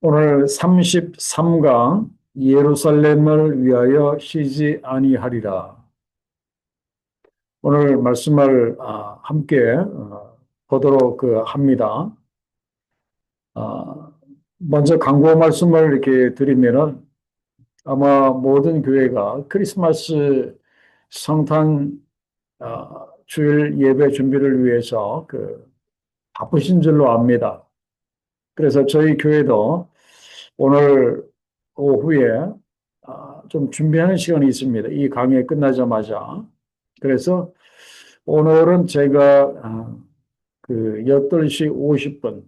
오늘 33강 예루살렘을 위하여 쉬지 아니하리라. 오늘 말씀을 함께 보도록 합니다. 아, 먼저 강구 말씀을 이렇게 드리면은 아마 모든 교회가 크리스마스 성탄 주일 예배 준비를 위해서 바쁘신 줄로 압니다. 그래서 저희 교회도 오늘 오후에 좀 준비하는 시간이 있습니다. 이 강의 끝나자마자. 그래서 오늘은 제가 8시 50분,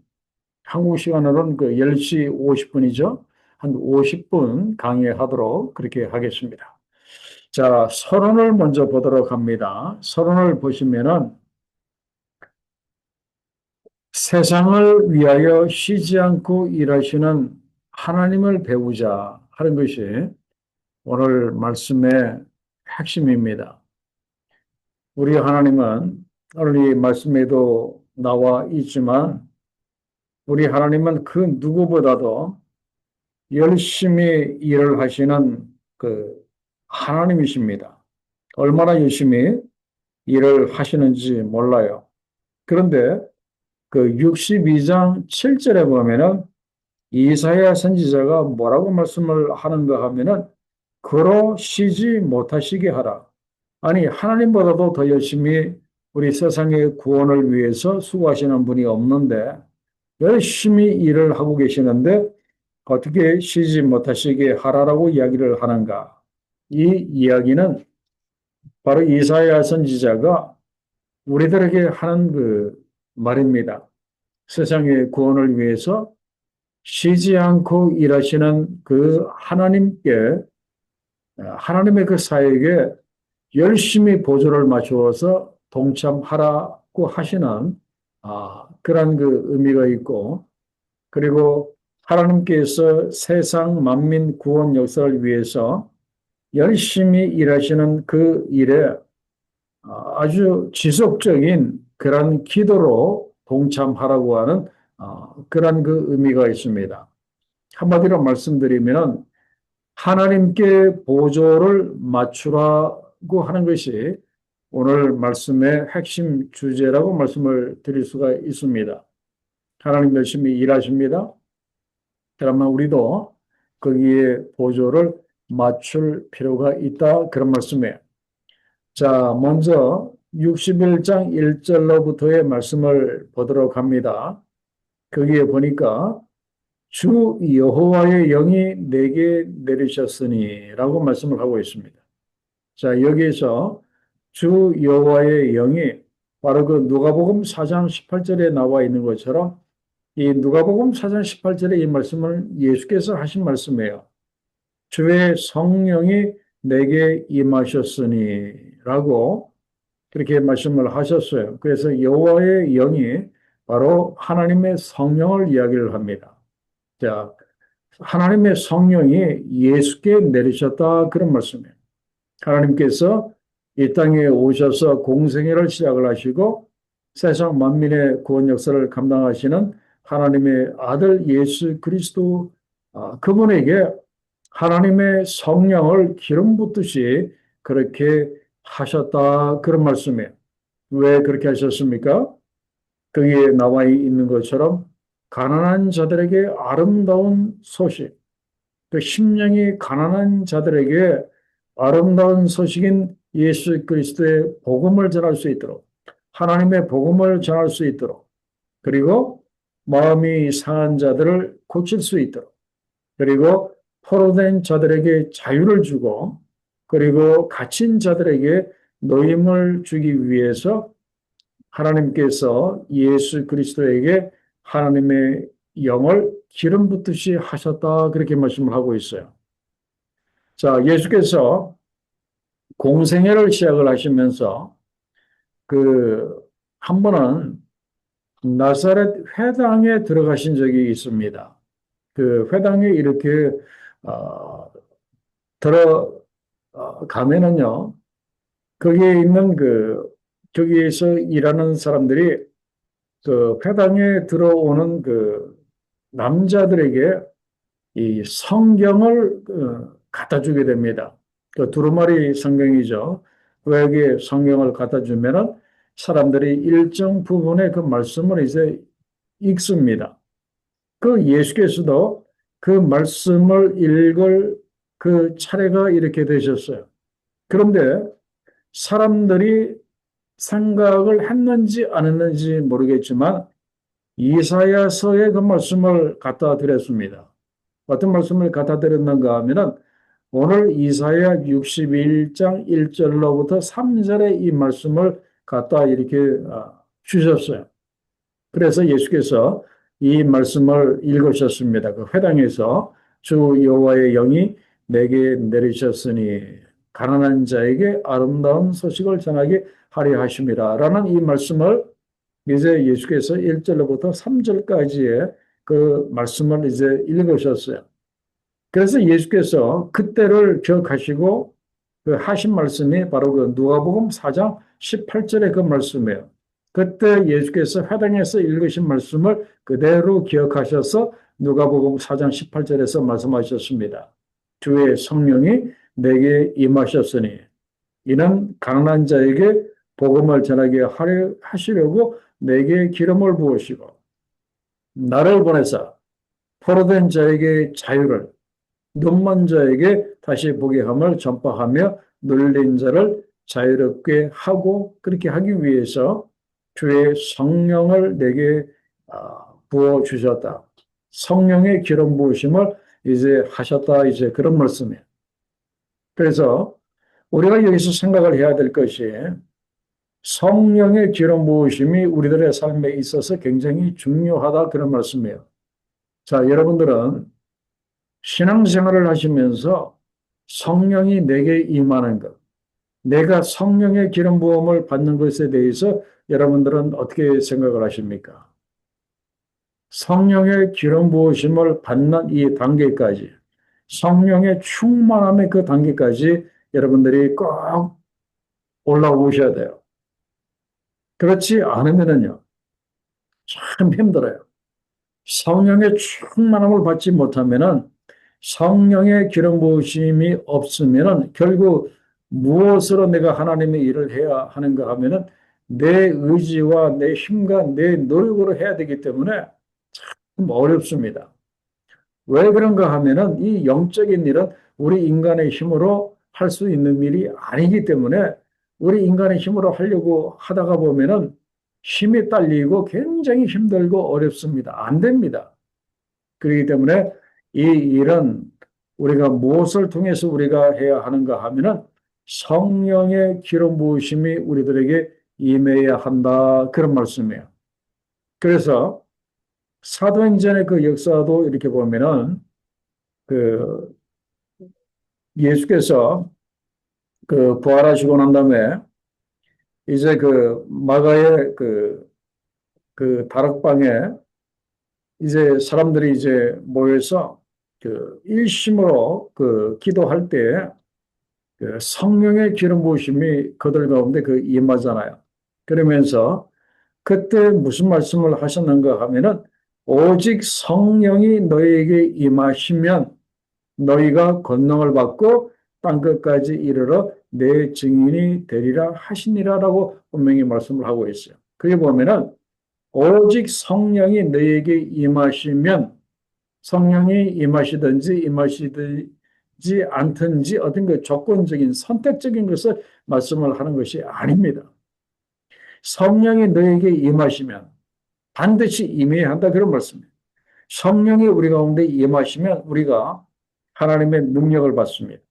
한국 시간으로는 10시 50분이죠. 한 50분 강의하도록 그렇게 하겠습니다. 자, 서론을 먼저 보도록 합니다. 서론을 보시면은 세상을 위하여 쉬지 않고 일하시는 하나님을 배우자 하는 것이 오늘 말씀의 핵심입니다. 우리 하나님은 오늘 이 말씀에도 나와 있지만 우리 하나님은 그 누구보다도 열심히 일을 하시는 하나님이십니다. 얼마나 열심히 일을 하시는지 몰라요. 그런데 62장 7절에 보면은 이사야 선지자가 뭐라고 말씀을 하는가 하면은 그로 쉬지 못하시게 하라. 아니, 하나님보다도 더 열심히 우리 세상의 구원을 위해서 수고하시는 분이 없는데 열심히 일을 하고 계시는데 어떻게 쉬지 못하시게 하라라고 이야기를 하는가? 이 이야기는 바로 이사야 선지자가 우리들에게 하는 말입니다. 세상의 구원을 위해서 쉬지 않고 일하시는 그 하나님께, 하나님의 그 사역에 열심히 보조를 맞추어서 동참하라고 하시는 그런 의미가 있고, 그리고 하나님께서 세상 만민 구원 역사를 위해서 열심히 일하시는 그 일에 아주 지속적인 그런 기도로 동참하라고 하는 그런 의미가 있습니다. 한마디로 말씀드리면 하나님께 보조를 맞추라고 하는 것이 오늘 말씀의 핵심 주제라고 말씀을 드릴 수가 있습니다. 하나님 열심히 일하십니다. 그러면 우리도 거기에 보조를 맞출 필요가 있다. 그런 말씀이에요. 자, 먼저 61장 1절로부터의 말씀을 보도록 합니다. 거기에 보니까 주 여호와의 영이 내게 내리셨으니 라고 말씀을 하고 있습니다. 자, 여기에서 주 여호와의 영이 바로 누가복음 4장 18절에 나와 있는 것처럼 이 누가복음 4장 18절의 이 말씀을 예수께서 하신 말씀이에요. 주의 성령이 내게 임하셨으니 라고 그렇게 말씀을 하셨어요. 그래서 여호와의 영이 바로 하나님의 성령을 이야기를 합니다. 자, 하나님의 성령이 예수께 내리셨다 그런 말씀이에요. 하나님께서 이 땅에 오셔서 공생애를 시작을 하시고 세상 만민의 구원 역사를 감당하시는 하나님의 아들 예수 그리스도 그분에게 하나님의 성령을 기름 붓듯이 그렇게 하셨다 그런 말씀이에요. 왜 그렇게 하셨습니까? 거기에 나와 있는 것처럼 가난한 자들에게 아름다운 소식, 그 심령이 가난한 자들에게 아름다운 소식인 예수 그리스도의 복음을 전할 수 있도록 하나님의 복음을 전할 수 있도록 그리고 마음이 상한 자들을 고칠 수 있도록 그리고 포로된 자들에게 자유를 주고 그리고 갇힌 자들에게 노임을 주기 위해서 하나님께서 예수 그리스도에게 하나님의 영을 기름 붓듯이 하셨다 그렇게 말씀을 하고 있어요. 자, 예수께서 공생애를 시작을 하시면서 한 번은 나사렛 회당에 들어가신 적이 있습니다. 그 회당에 이렇게 어, 들어가면은요, 거기에 있는 저기에서 일하는 사람들이 회당에 들어오는 남자들에게 이 성경을 갖다 주게 됩니다. 그 두루마리 성경이죠. 그에게 성경을 갖다 주면은 사람들이 일정 부분의 그 말씀을 이제 읽습니다. 그 예수께서도 그 말씀을 읽을 그 차례가 이렇게 되셨어요. 그런데 사람들이 생각을 했는지 안 했는지 모르겠지만 이사야서의 그 말씀을 갖다 드렸습니다. 어떤 말씀을 갖다 드렸는가 하면은 오늘 이사야 61장 1절로부터 3절의 이 말씀을 갖다 이렇게 주셨어요. 그래서 예수께서 이 말씀을 읽으셨습니다. 그 회당에서 주 여호와의 영이 내게 내리셨으니 가난한 자에게 아름다운 소식을 전하게 하려 하심이라 라는 이 말씀을 이제 예수께서 1절로부터 3절까지의 그 말씀을 이제 읽으셨어요. 그래서 예수께서 그때를 기억하시고 그 하신 말씀이 바로 그 누가복음 4장 18절의 그 말씀이에요. 그때 예수께서 회당에서 읽으신 말씀을 그대로 기억하셔서 누가복음 4장 18절에서 말씀하셨습니다. 주의 성령이 내게 임하셨으니 이는 가난한 자에게 복음을 전하게 하시려고 내게 기름을 부으시고 나를 보내사 포로된 자에게 자유를 눈먼 자에게 다시 보게 함을 전파하며 눌린 자를 자유롭게 하고 그렇게 하기 위해서 주의 성령을 내게 부어 주셨다. 성령의 기름 부으심을 이제 하셨다. 이제 그런 말씀이에요. 그래서 우리가 여기서 생각을 해야 될 것이 성령의 기름 부으심이 우리들의 삶에 있어서 굉장히 중요하다. 그런 말씀이에요. 자, 여러분들은 신앙생활을 하시면서 성령이 내게 임하는 것, 내가 성령의 기름 부음을 받는 것에 대해서 여러분들은 어떻게 생각을 하십니까? 성령의 기름 부으심을 받는 이 단계까지, 성령의 충만함의 그 단계까지 여러분들이 꼭 올라오셔야 돼요. 그렇지 않으면요, 참 힘들어요. 성령의 충만함을 받지 못하면은 성령의 기름 부으심이 없으면은 결국 무엇으로 내가 하나님의 일을 해야 하는가 하면은 내 의지와 내 힘과 내 노력으로 해야 되기 때문에 참 어렵습니다. 왜 그런가 하면은 이 영적인 일은 우리 인간의 힘으로 할 수 있는 일이 아니기 때문에 우리 인간의 힘으로 하려고 하다가 보면은 힘이 딸리고 굉장히 힘들고 어렵습니다. 안 됩니다. 그렇기 때문에 이 일은 우리가 무엇을 통해서 우리가 해야 하는가 하면은 성령의 기름 부으심이 우리들에게 임해야 한다. 그런 말씀이에요. 그래서 사도행전의 그 역사도 이렇게 보면은 그 예수께서 그 부활하시고 난 다음에 이제 그 마가의 그 다락방에 이제 사람들이 이제 모여서 그 일심으로 그 기도할 때 그 성령의 기름 부으심이 그들 가운데 그 임하잖아요. 그러면서 그때 무슨 말씀을 하셨는가 하면은 오직 성령이 너희에게 임하시면 너희가 권능을 받고 땅끝까지 이르러 내 증인이 되리라 하시니라라고 분명히 말씀을 하고 있어요. 그게 보면은 오직 성령이 너희에게 임하시면 성령이 임하시든지 임하시지 않든지 어떤 그 조건적인 선택적인 것을 말씀을 하는 것이 아닙니다. 성령이 너에게 임하시면 반드시 임해야 한다 그런 말씀입니다. 성령이 우리 가운데 임하시면 우리가 하나님의 능력을 받습니다.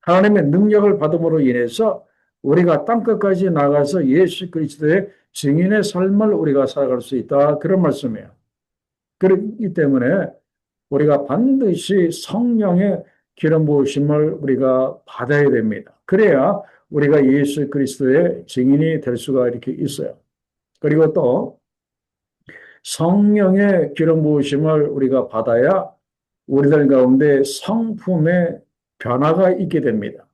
하나님의 능력을 받음으로 인해서 우리가 땅끝까지 나가서 예수 그리스도의 증인의 삶을 우리가 살아갈 수 있다 그런 말씀이에요. 그렇기 때문에 우리가 반드시 성령의 기름 부으심을 우리가 받아야 됩니다. 그래야 우리가 예수 그리스도의 증인이 될 수가 이렇게 있어요. 그리고 또 성령의 기름 부으심을 우리가 받아야 우리들 가운데 성품의 변화가 있게 됩니다.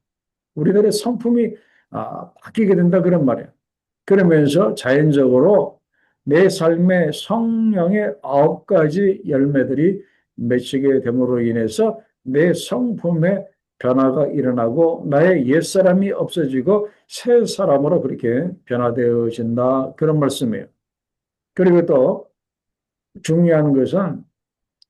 우리들의 성품이 바뀌게 된다 그런 말이에요. 그러면서 자연적으로 내 삶의 성령의 9가지 열매들이 맺히게 됨으로 인해서 내 성품의 변화가 일어나고 나의 옛사람이 없어지고 새 사람으로 그렇게 변화되어진다. 그런 말씀이에요. 그리고 또 중요한 것은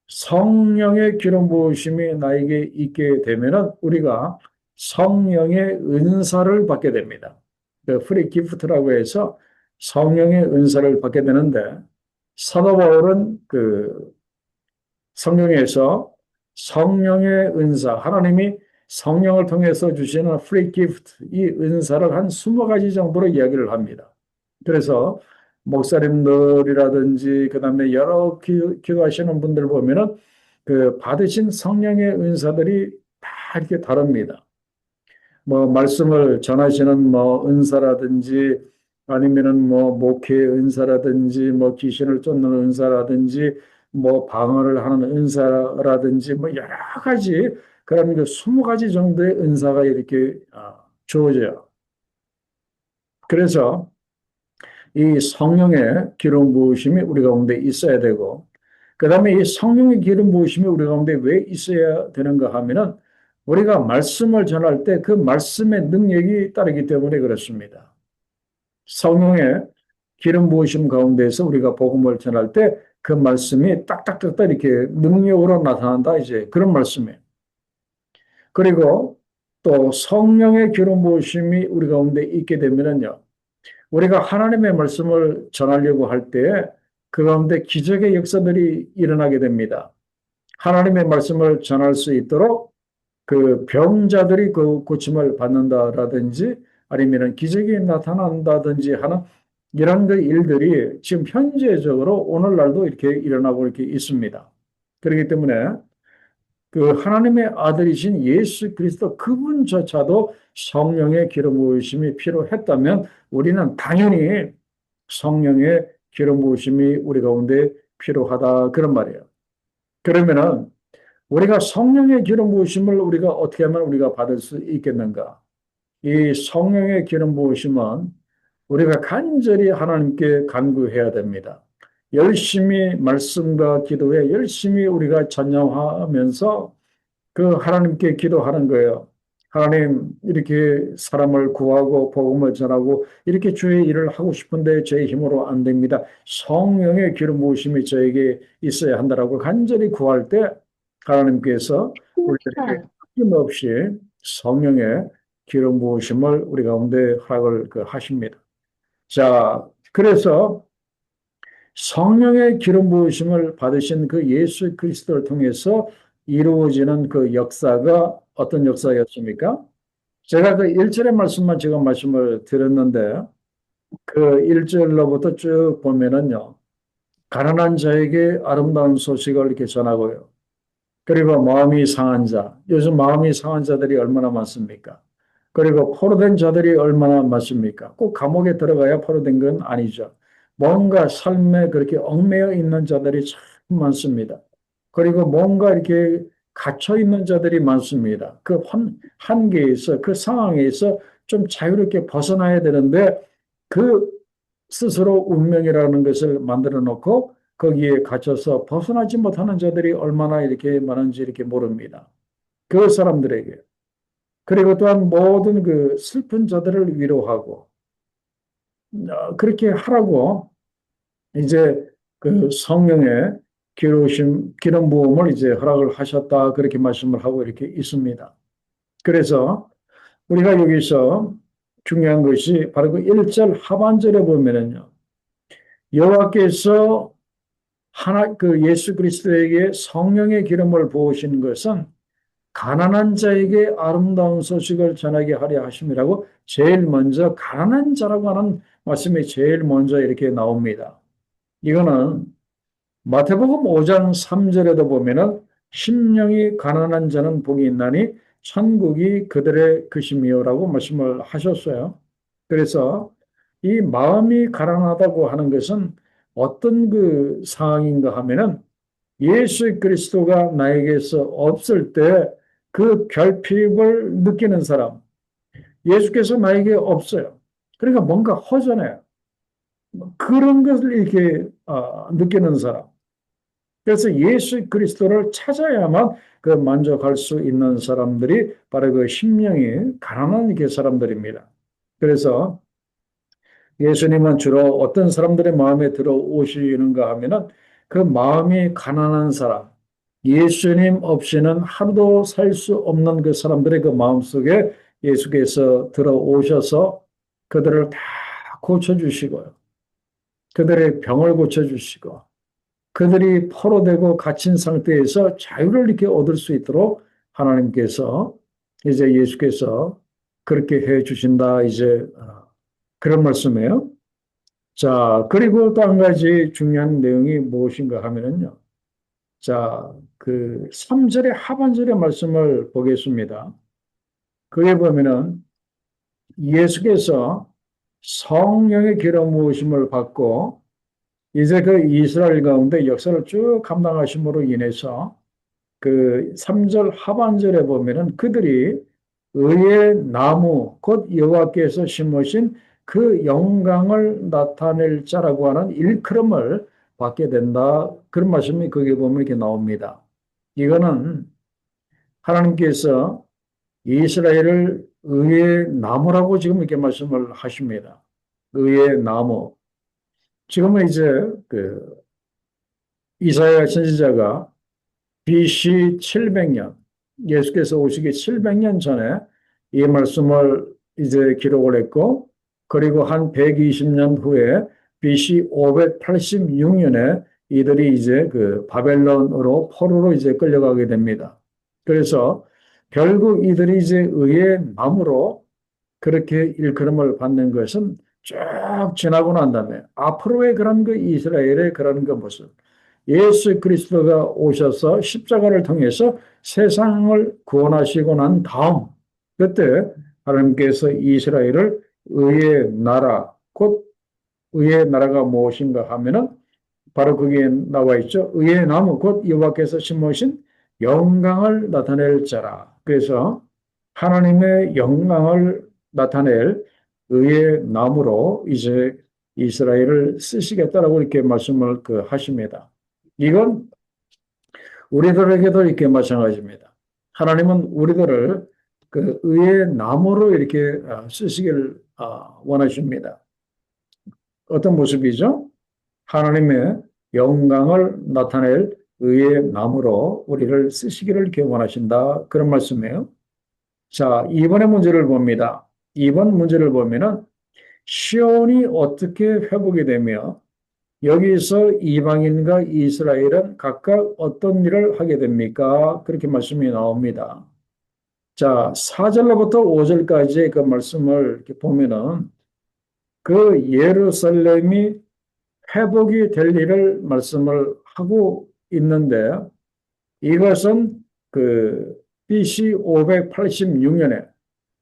성령의 기름 부으심이 나에게 있게 되면은 우리가 성령의 은사를 받게 됩니다. 그 프리 기프트라고 해서 성령의 은사를 받게 되는데 사도 바울은 그 성령에서 성령의 은사, 하나님이 성령을 통해서 주시는 프리 기프트, 이 은사를 한 20가지 정도로 이야기를 합니다. 그래서 목사님들이라든지 그다음에 여러 기도하시는 분들 보면은 그 받으신 성령의 은사들이 다 이렇게 다릅니다. 뭐 말씀을 전하시는 뭐 은사라든지 아니면은 뭐 목회 은사라든지 뭐 귀신을 쫓는 은사라든지 뭐 방언을 하는 은사라든지 뭐 여러 가지 그런 그 20가지 정도의 은사가 이렇게 주어져요. 그래서 이 성령의 기름 부으심이 우리 가운데 있어야 되고, 그 다음에 이 성령의 기름 부으심이 우리 가운데 왜 있어야 되는가 하면은 우리가 말씀을 전할 때 그 말씀의 능력이 따르기 때문에 그렇습니다. 성령의 기름 부으심 가운데서 우리가 복음을 전할 때 그 말씀이 딱딱딱딱 이렇게 능력으로 나타난다, 이제 그런 말씀이에요. 그리고 또 성령의 기름 부으심이 우리 가운데 있게 되면은요, 우리가 하나님의 말씀을 전하려고 할 때 그 가운데 기적의 역사들이 일어나게 됩니다. 하나님의 말씀을 전할 수 있도록 그 병자들이 그 고침을 받는다라든지 아니면 기적이 나타난다든지 하는 이런 그 일들이 지금 현재적으로 오늘날도 이렇게 일어나고 이렇게 있습니다. 그렇기 때문에 그 하나님의 아들이신 예수 그리스도 그분조차도 성령의 기름 부으심이 필요했다면 우리는 당연히 성령의 기름 부으심이 우리 가운데 필요하다, 그런 말이에요. 그러면은 우리가 성령의 기름 부으심을 우리가 어떻게 하면 우리가 받을 수 있겠는가? 이 성령의 기름 부으심은 우리가 간절히 하나님께 간구해야 됩니다. 열심히 말씀과 기도에 열심히 우리가 전념하면서 그 하나님께 기도하는 거예요. 하나님, 이렇게 사람을 구하고 복음을 전하고 이렇게 주의 일을 하고 싶은데 제 힘으로 안 됩니다. 성령의 기름 부으심이 저에게 있어야 한다라고 간절히 구할 때 하나님께서 우리에게 힘없이 성령의 기름 부으심을 우리 가운데 허락을 하십니다. 자, 그래서 성령의 기름 부으심을 받으신 그 예수 그리스도를 통해서 이루어지는 그 역사가 어떤 역사였습니까? 제가 그 1절의 말씀만 지금 말씀을 드렸는데 그 1절로부터 쭉 보면은요. 가난한 자에게 아름다운 소식을 이렇게 전하고요. 그리고 마음이 상한 자, 요즘 마음이 상한 자들이 얼마나 많습니까? 그리고 포로된 자들이 얼마나 많습니까? 꼭 감옥에 들어가야 포로된 건 아니죠. 뭔가 삶에 그렇게 얽매여 있는 자들이 참 많습니다. 그리고 뭔가 이렇게 갇혀 있는 자들이 많습니다. 그 한계에서, 그 상황에서 좀 자유롭게 벗어나야 되는데 그 스스로 운명이라는 것을 만들어 놓고 거기에 갇혀서 벗어나지 못하는 자들이 얼마나 이렇게 많은지 이렇게 모릅니다. 그 사람들에게. 그리고 또한 모든 그 슬픈 자들을 위로하고, 그렇게 하라고 이제 그 성령의 기름 부음을 이제 허락을 하셨다. 그렇게 말씀을 하고 이렇게 있습니다. 그래서 우리가 여기서 중요한 것이 바로 그 1절 하반절에 보면은요. 여호와께서 그 예수 그리스도에게 성령의 기름을 부으시는 것은 가난한 자에게 아름다운 소식을 전하게 하려 하심이라고 제일 먼저 가난한 자라고 하는 말씀이 제일 먼저 이렇게 나옵니다. 이거는 마태복음 5장 3절에도 보면은 심령이 가난한 자는 복이 있나니 천국이 그들의 것임이요라고 말씀을 하셨어요. 그래서 이 마음이 가난하다고 하는 것은 어떤 그 상황인가 하면은 예수 그리스도가 나에게서 없을 때 그 결핍을 느끼는 사람, 예수께서 나에게 없어요. 그러니까 뭔가 허전해요. 그런 것을 이렇게 느끼는 사람. 그래서 예수 그리스도를 찾아야만 그 만족할 수 있는 사람들이 바로 그 심령이 가난한 그 사람들입니다. 그래서 예수님은 주로 어떤 사람들의 마음에 들어오시는가 하면은 그 마음이 가난한 사람, 예수님 없이는 하루도 살 수 없는 그 사람들의 그 마음 속에 예수께서 들어오셔서 그들을 다 고쳐주시고요. 그들의 병을 고쳐주시고 그들이 포로되고 갇힌 상태에서 자유를 이렇게 얻을 수 있도록 하나님께서 이제 예수께서 그렇게 해 주신다. 이제 그런 말씀이에요. 자, 그리고 또 한 가지 중요한 내용이 무엇인가 하면은요. 자, 그 3절의 하반절의 말씀을 보겠습니다. 그에 보면은 예수께서 성령의 기름 부으심을 받고 이제 그 이스라엘 가운데 역사를 쭉 감당하심으로 인해서 그 3절 하반절에 보면은 그들이 의의 나무 곧 여호와께서 심으신 그 영광을 나타낼 자라고 하는 일컬음을 받게 된다. 그런 말씀이 거기에 보면 이렇게 나옵니다. 이거는 하나님께서 이스라엘을 의의 나무라고 지금 이렇게 말씀을 하십니다. 의의 나무. 지금은 이제 그 이사야 선지자가 BC 700년, 예수께서 오시기 700년 전에 이 말씀을 이제 기록을 했고, 그리고 한 120년 후에 BC 586년에 이들이 이제 그 바벨론으로 포로로 이제 끌려가게 됩니다. 그래서 결국 이들이 이제 의의 남으로 그렇게 일컬음을 받는 것은 쭉 지나고 난 다음에 앞으로의 그런 그 이스라엘의 그런 그 모습, 예수 그리스도가 오셔서 십자가를 통해서 세상을 구원하시고 난 다음 그때 하나님께서 이스라엘을 의의 나라, 곧 의의 나라가 무엇인가 하면은 바로 거기에 나와 있죠. 의의 나무 곧 여호와께서 심으신 영광을 나타낼 자라. 그래서 하나님의 영광을 나타낼 의의 나무로 이제 이스라엘을 쓰시겠다라고 이렇게 말씀을 하십니다. 이건 우리들에게도 이렇게 마찬가지입니다. 하나님은 우리들을 그 의의 나무로 이렇게 쓰시기를 원하십니다. 어떤 모습이죠? 하나님의 영광을 나타낼 의의 나무로 우리를 쓰시기를 이렇게 원하신다. 그런 말씀이에요. 자, 이번의 문제를 봅니다. 이번 문제를 보면은 시온이 어떻게 회복이 되며 여기서 이방인과 이스라엘은 각각 어떤 일을 하게 됩니까? 그렇게 말씀이 나옵니다. 자, 4절로부터 5절까지의 그 말씀을 이렇게 보면은 그 예루살렘이 회복이 될 일을 말씀을 하고 있는데 이것은 그 BC 586년에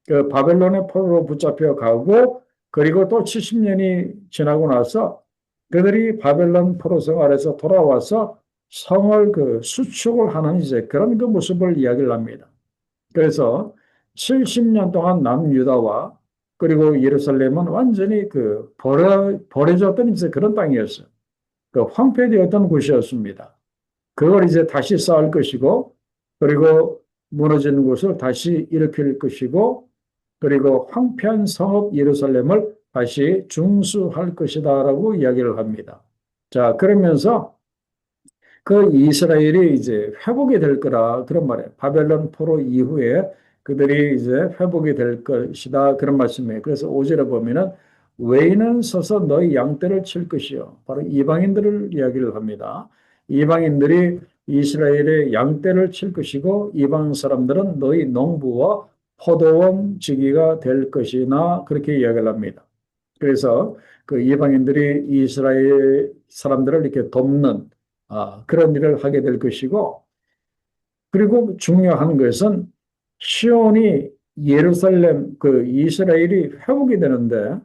그 바벨론의 포로로 붙잡혀 가고 그리고 또 70년이 지나고 나서 그들이 바벨론 포로 생활에서 돌아와서 성을 그 수축을 하는 이제 그런 그 모습을 이야기를 합니다. 그래서 70년 동안 남유다와 그리고 예루살렘은 완전히 그 버려졌던 이제 그런 땅이었어요. 그 황폐되었던 곳이었습니다. 그걸 이제 다시 쌓을 것이고, 그리고 무너지는 곳을 다시 일으킬 것이고, 그리고 황폐한 성읍 예루살렘을 다시 중수할 것이다라고 이야기를 합니다. 자, 그러면서 그 이스라엘이 이제 회복이 될 거라 그런 말이에요. 바벨론 포로 이후에 그들이 이제 회복이 될 것이다 그런 말씀이에요. 그래서 5절에 보면은 외인은 서서 너희 양떼를 칠 것이요. 바로 이방인들을 이야기를 합니다. 이방인들이 이스라엘의 양떼를 칠 것이고 이방 사람들은 너희 농부와 포도원 지기가 될 것이나 그렇게 이야기를 합니다. 그래서 그 이방인들이 이스라엘 사람들을 이렇게 돕는 그런 일을 하게 될 것이고, 그리고 중요한 것은 시온이 예루살렘, 그 이스라엘이 회복이 되는데,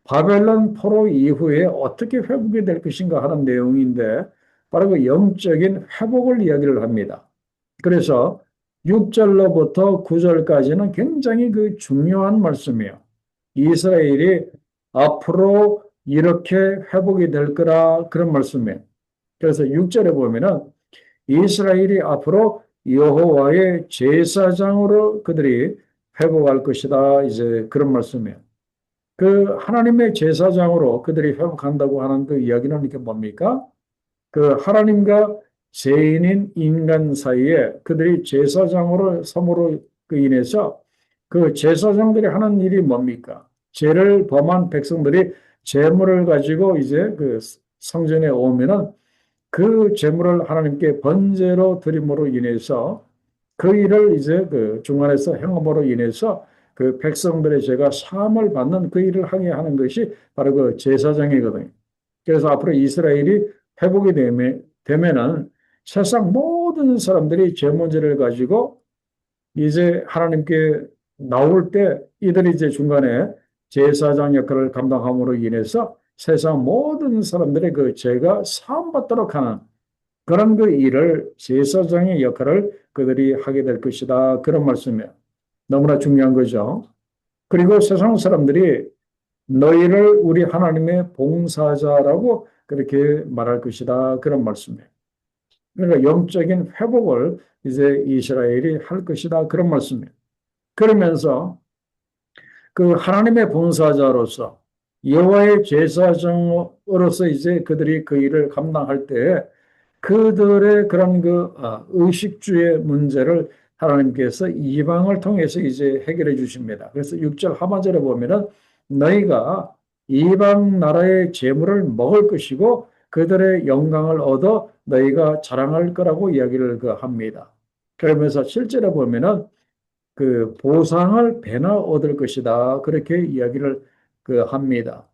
바벨론 포로 이후에 어떻게 회복이 될 것인가 하는 내용인데, 바로 그 영적인 회복을 이야기를 합니다. 그래서 6절로부터 9절까지는 굉장히 그 중요한 말씀이에요. 이스라엘이 앞으로 이렇게 회복이 될 거라 그런 말씀이에요. 그래서 6절에 보면은 이스라엘이 앞으로 여호와의 제사장으로 그들이 회복할 것이다. 이제 그런 말씀이에요. 그 하나님의 제사장으로 그들이 회복한다고 하는 그 이야기는 이게 뭡니까? 그 하나님과 죄인인 인간 사이에 그들이 제사장으로 섬으로 그 인해서 그 제사장들이 하는 일이 뭡니까? 죄를 범한 백성들이 제물을 가지고 이제 그 성전에 오면은 그 제물을 하나님께 번제로 드림으로 인해서 그 일을 이제 그 중간에서 행함으로 인해서 그 백성들의 죄가 사함을 받는 그 일을 하게 하는 것이 바로 그 제사장이거든요. 그래서 앞으로 이스라엘이 회복이 되면은 세상 모든 사람들이 죄 문제를 가지고 이제 하나님께 나올 때 이들이 이제 중간에 제사장 역할을 감당함으로 인해서 세상 모든 사람들의 그 죄가 사함받도록 하는 그런 그 일을 제사장의 역할을 그들이 하게 될 것이다. 그런 말씀이에요. 너무나 중요한 거죠. 그리고 세상 사람들이 너희를 우리 하나님의 봉사자라고 그렇게 말할 것이다. 그런 말씀이에요. 그러니까 영적인 회복을 이제 이스라엘이 할 것이다. 그런 말씀이에요. 그러면서 그 하나님의 봉사자로서 여호와의 제사장으로서 이제 그들이 그 일을 감당할 때 그들의 그런 그 의식주의 문제를 하나님께서 이방을 통해서 이제 해결해 주십니다. 그래서 6절 하반절에 보면은 너희가 이방 나라의 재물을 먹을 것이고 그들의 영광을 얻어 너희가 자랑할 거라고 이야기를 합니다. 그러면서 실제로 보면은 그 보상을 배나 얻을 것이다. 그렇게 이야기를 합니다.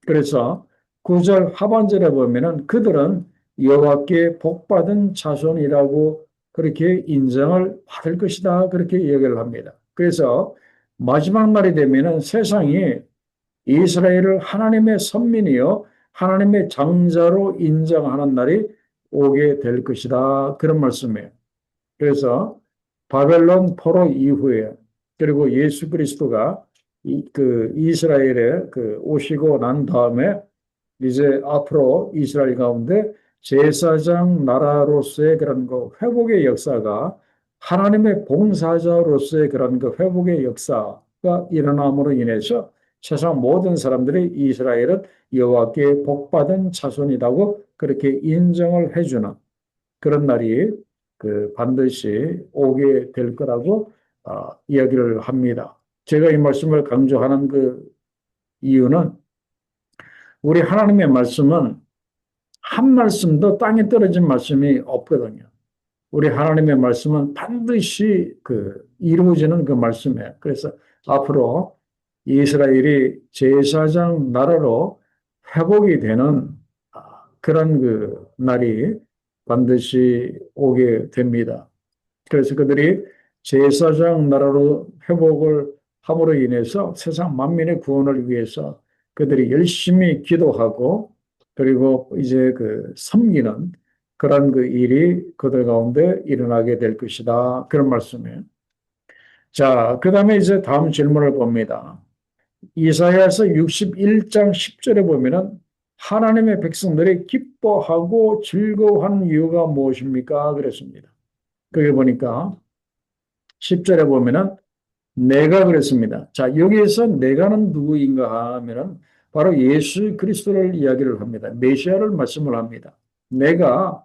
그래서 9절 하반절에 보면은 그들은 여호와께 복받은 자손이라고 그렇게 인정을 받을 것이다. 그렇게 이야기를 합니다. 그래서 마지막 날이 되면은 세상이 이스라엘을 하나님의 선민이요 하나님의 장자로 인정하는 날이 오게 될 것이다. 그런 말씀이에요. 그래서 바벨론 포로 이후에 그리고 예수 그리스도가 그 이스라엘에 오시고 난 다음에 이제 앞으로 이스라엘 가운데 제사장 나라로서의 그런 그 회복의 역사가 하나님의 봉사자로서의 그런 그 회복의 역사가 일어남으로 인해서 세상 모든 사람들이 이스라엘은 여호와께 복받은 자손이라고 그렇게 인정을 해주는 그런 날이 반드시 오게 될 거라고 이야기를 합니다. 제가 이 말씀을 강조하는 그 이유는 우리 하나님의 말씀은 한 말씀도 땅에 떨어진 말씀이 없거든요. 우리 하나님의 말씀은 반드시 이루어지는 그 말씀이에요. 그래서 앞으로 이스라엘이 제사장 나라로 회복이 되는 그런 날이 반드시 오게 됩니다. 그래서 그들이 제사장 나라로 회복을 함으로 인해서 세상 만민의 구원을 위해서 그들이 열심히 기도하고 그리고 이제 섬기는 그런 일이 그들 가운데 일어나게 될 것이다. 그런 말씀이에요. 자, 그 다음에 이제 다음 질문을 봅니다. 이사야서 61장 10절에 보면은 하나님의 백성들이 기뻐하고 즐거워하는 이유가 무엇입니까? 그랬습니다. 거기 보니까 10절에 보면은 내가 그랬습니다. 자, 여기에서 내가는 누구인가 하면은 바로 예수 그리스도를 이야기를 합니다. 메시아를 말씀을 합니다. 내가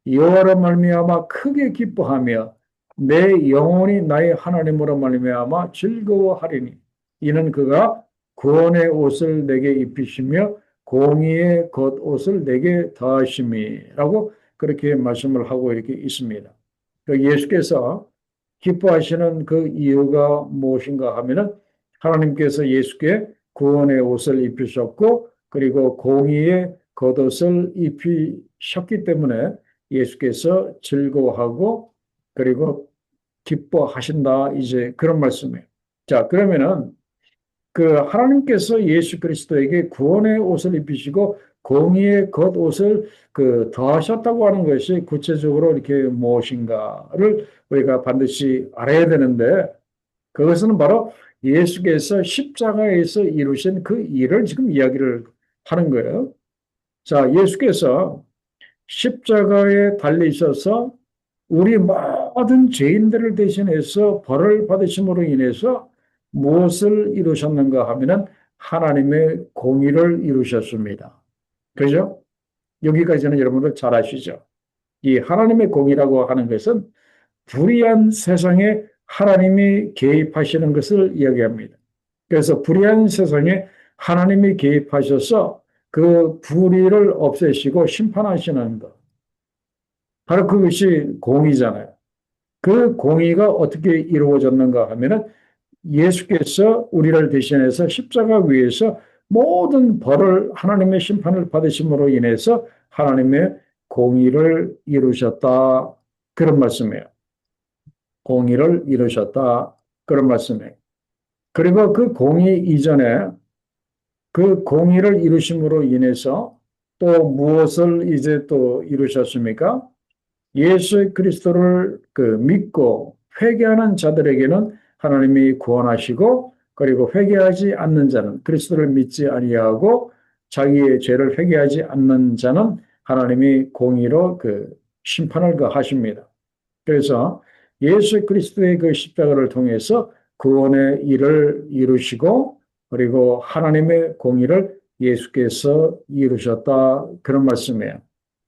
여호와로 말미암아 크게 기뻐하며 내 영혼이 나의 하나님으로 말미암아 즐거워하리니 이는 그가 구원의 옷을 내게 입히시며 공의의 겉옷을 내게 더하심이라고 그렇게 말씀을 하고 이렇게 있습니다. 예수께서 기뻐하시는 그 이유가 무엇인가 하면은 하나님께서 예수께 구원의 옷을 입히셨고 그리고 공의의 겉옷을 입히셨기 때문에 예수께서 즐거워하고 그리고 기뻐하신다. 이제 그런 말씀이에요. 자, 그러면은 하나님께서 예수 그리스도에게 구원의 옷을 입히시고 공의의 겉옷을 더하셨다고 하는 것이 구체적으로 이렇게 무엇인가를 우리가 반드시 알아야 되는데 그것은 바로 예수께서 십자가에서 이루신 그 일을 지금 이야기를 하는 거예요. 자, 예수께서 십자가에 달리셔서 우리 모든 죄인들을 대신해서 벌을 받으심으로 인해서 무엇을 이루셨는가 하면은 하나님의 공의를 이루셨습니다. 그죠? 여기까지는 여러분들 잘 아시죠? 이 하나님의 공의라고 하는 것은 불의한 세상에 하나님이 개입하시는 것을 이야기합니다. 그래서 불의한 세상에 하나님이 개입하셔서 그 불의를 없애시고 심판하시는 것. 바로 그것이 공의잖아요. 그 공의가 어떻게 이루어졌는가 하면은 예수께서 우리를 대신해서 십자가 위에서 모든 벌을 하나님의 심판을 받으심으로 인해서 하나님의 공의를 이루셨다. 그런 말씀이에요. 공의를 이루셨다. 그런 말씀이에요. 그리고 그 공의 이전에 그 공의를 이루심으로 인해서 또 무엇을 이제 또 이루셨습니까? 예수 그리스도를 믿고 회개하는 자들에게는 하나님이 구원하시고 그리고 회개하지 않는 자는 그리스도를 믿지 아니하고 자기의 죄를 회개하지 않는 자는 하나님이 공의로 심판을 하십니다. 그래서 예수 그리스도의 그 십자가를 통해서 구원의 일을 이루시고 그리고 하나님의 공의를 예수께서 이루셨다 그런 말씀이에요.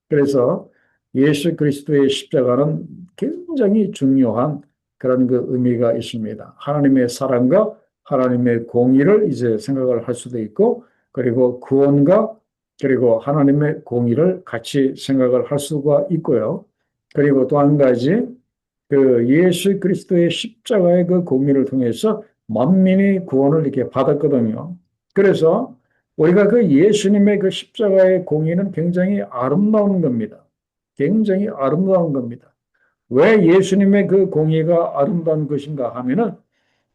그래서 예수 그리스도의 십자가는 굉장히 중요한 그런 그 의미가 있습니다. 하나님의 사랑과 하나님의 공의를 이제 생각을 할 수도 있고, 그리고 구원과 그리고 하나님의 공의를 같이 생각을 할 수가 있고요. 그리고 또 한 가지, 그 예수 그리스도의 십자가의 그 공의를 통해서 만민이 구원을 이렇게 받았거든요. 그래서 우리가 그 예수님의 그 십자가의 공의는 굉장히 아름다운 겁니다. 굉장히 아름다운 겁니다. 왜 예수님의 그 공의가 아름다운 것인가 하면은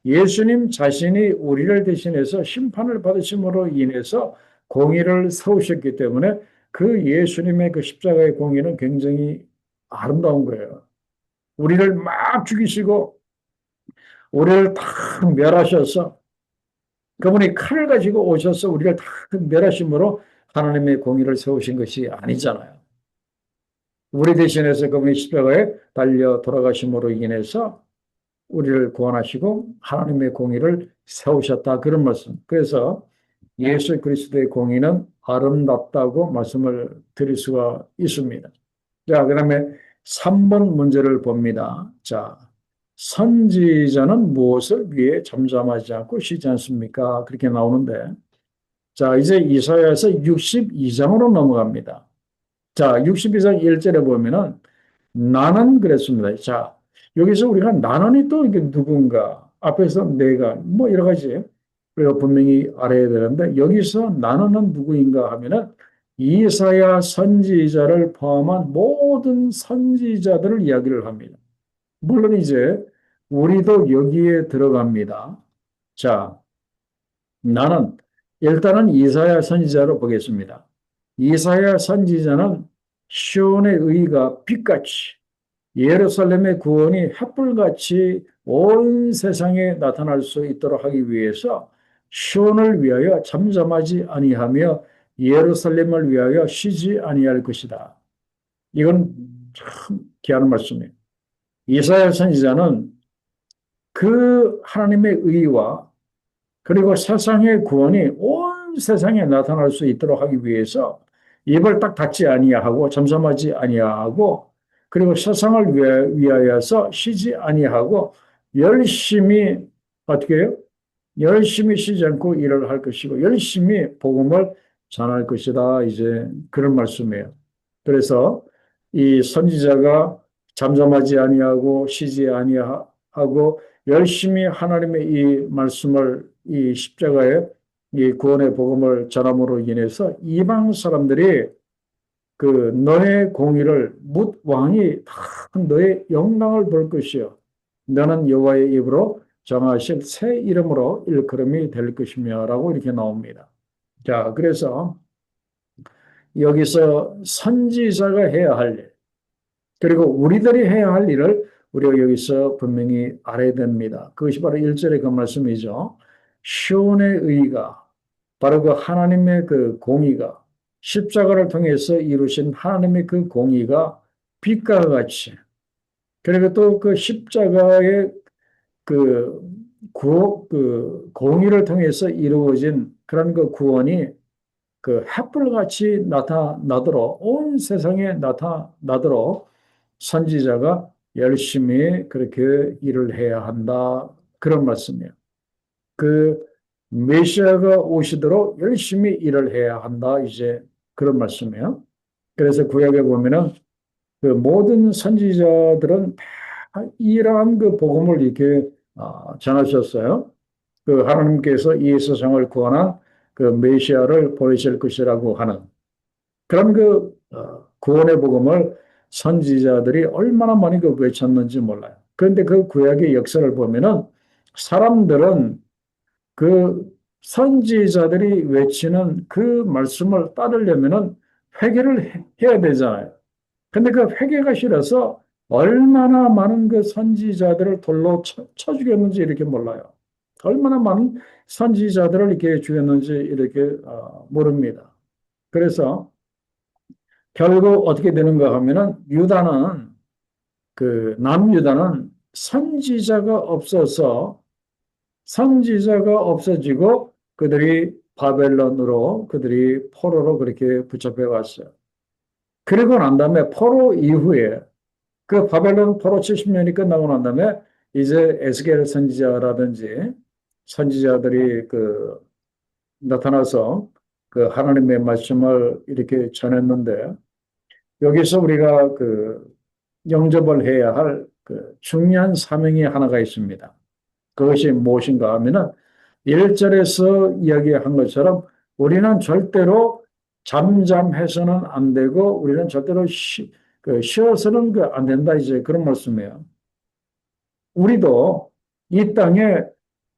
예수님 자신이 우리를 대신해서 심판을 받으심으로 인해서 공의를 세우셨기 때문에 그 예수님의 그 십자가의 공의는 굉장히 아름다운 거예요. 우리를 막 죽이시고 우리를 다 멸하셔서 그분이 칼을 가지고 오셔서 우리를 다 멸하심으로 하나님의 공의를 세우신 것이 아니잖아요. 우리 대신해서 그분이 십자가에 달려 돌아가심으로 인해서 우리를 구원하시고 하나님의 공의를 세우셨다. 그런 말씀. 그래서 예수 그리스도의 공의는 아름답다고 말씀을 드릴 수가 있습니다. 자, 그다음에 3번 문제를 봅니다. 자, 선지자는 무엇을 위해 잠잠하지 않고 쉬지 않습니까? 그렇게 나오는데, 자, 이제 이사야서 62장으로 넘어갑니다. 자, 62장 1절에 보면은 나는 그랬습니다. 자, 여기서 우리가 나는이 또 이게 누군가, 앞에서 내가, 뭐 여러 가지 우리가 분명히 알아야 되는데, 여기서 나는은 누구인가 하면은 이사야 선지자를 포함한 모든 선지자들을 이야기를 합니다. 물론 이제 우리도 여기에 들어갑니다. 자, 나는 일단은 이사야 선지자로 보겠습니다. 이사야 선지자는 시온의 의가 빛같이 예루살렘의 구원이 햇불같이 온 세상에 나타날 수 있도록 하기 위해서 시온을 위하여 잠잠하지 아니하며 예루살렘을 위하여 쉬지 아니할 것이다. 이건 참 귀한 말씀이에요. 이사야 선지자는 그 하나님의 의와 그리고 세상의 구원이 온 세상에 나타날 수 있도록 하기 위해서 입을 딱 닫지 아니하고 잠잠하지 아니하고 그리고 세상을 위하여서 쉬지 아니하고 열심히 어떻게 해요? 열심히 쉬지 않고 일을 할 것이고 열심히 복음을 전할 것이다. 이제 그런 말씀이에요. 그래서 이 선지자가 잠잠하지 아니하고 쉬지 아니하고 열심히 하나님의 이 말씀을 이 십자가의 이 구원의 복음을 전함으로 인해서 이방 사람들이 그 너의 공의를 묻 왕이 다 너의 영광을 볼 것이요 너는 여호와의 입으로 정하실 새 이름으로 일컬음이 될 것이며라고 이렇게 나옵니다. 자, 그래서 여기서 선지자가 해야 할 일, 그리고 우리들이 해야 할 일을 우리가 여기서 분명히 알아야 됩니다. 그것이 바로 1절의 그 말씀이죠. 시온의 의가 바로 그 하나님의 그 공의가 십자가를 통해서 이루신 하나님의 그 공의가 빛과 같이 그리고 또 그 십자가의 그 그 공의를 통해서 이루어진 그런 그 구원이 그 햇불같이 나타나도록 온 세상에 나타나도록 선지자가 열심히 그렇게 일을 해야 한다. 그런 말씀이에요. 그 메시아가 오시도록 열심히 일을 해야 한다. 이제 그런 말씀이에요. 그래서 구약에 보면은 그 모든 선지자들은 다 이러한 그 복음을 이렇게 전하셨어요. 그 하나님께서 이 세상을 구원한 그 메시아를 보내실 것이라고 하는 그런 그 구원의 복음을 선지자들이 얼마나 많이 그 외쳤는지 몰라요. 그런데 그 구약의 역사를 보면은 사람들은 그 선지자들이 외치는 그 말씀을 따르려면은 회개를 해야 되잖아요. 근데 그 회개가 싫어서 얼마나 많은 그 선지자들을 돌로 쳐 죽였는지 이렇게 몰라요. 얼마나 많은 선지자들을 이렇게 죽였는지 이렇게 모릅니다. 그래서 결국 어떻게 되는가 하면은 유다는 그 남유다는 선지자가 없어지고 그들이 바벨론으로 그들이 포로로 그렇게 붙잡혀 갔어요. 그리고 난 다음에 포로 이후에 그 바벨론 포로 70년이 끝나고 난 다음에 이제 에스겔 선지자라든지 선지자들이 그 나타나서 그 하나님의 말씀을 이렇게 전했는데 여기서 우리가 그 영접을 해야 할 그 중요한 사명이 하나가 있습니다. 그것이 무엇인가 하면은 1절에서 이야기한 것처럼 우리는 절대로 잠잠해서는 안 되고 우리는 절대로 쉬어서는 안 된다. 이제 그런 말씀이에요. 우리도 이 땅에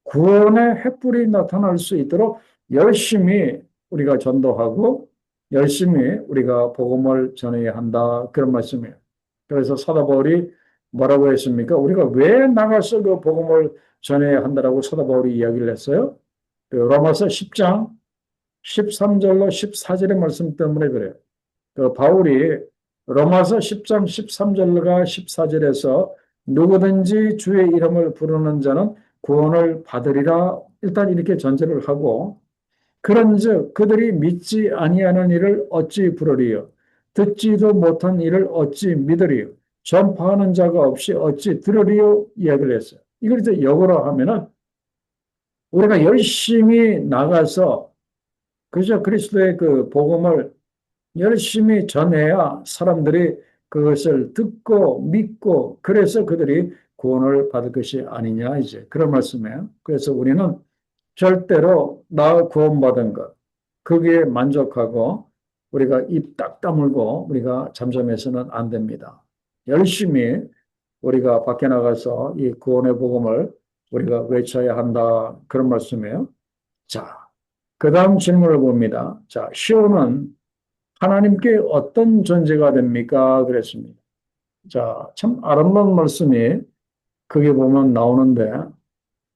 구원의 횃불이 나타날 수 있도록 열심히 우리가 전도하고 열심히 우리가 복음을 전해야 한다. 그런 말씀이에요. 그래서 사도 바울이 뭐라고 했습니까? 우리가 왜 나가서 그 복음을 전해야 한다라고 사도 바울이 이야기를 했어요? 그 로마서 10장 13절로 14절의 말씀 때문에 그래요. 그 바울이 로마서 10장 13절과 14절에서 누구든지 주의 이름을 부르는 자는 구원을 받으리라 일단 이렇게 전제를 하고 그런즉 그들이 믿지 아니하는 일을 어찌 부르리요 듣지도 못한 일을 어찌 믿으리요 전파하는 자가 없이 어찌 들으리요 이야기를 했어요. 이걸 이제 역으로 하면은 우리가 열심히 나가서 그저 그리스도의 그 복음을 열심히 전해야 사람들이 그것을 듣고 믿고 그래서 그들이 구원을 받을 것이 아니냐 이제 그런 말씀이에요. 그래서 우리는 절대로 나 구원받은 것 거기에 만족하고 우리가 입 딱 다물고 우리가 잠잠해서는 안 됩니다. 열심히 우리가 밖에 나가서 이 구원의 복음을 우리가 외쳐야 한다 그런 말씀이에요. 자, 그 다음 질문을 봅니다. 자, 시온은 하나님께 어떤 존재가 됩니까? 그랬습니다. 자, 참 아름다운 말씀이 거기 보면 나오는데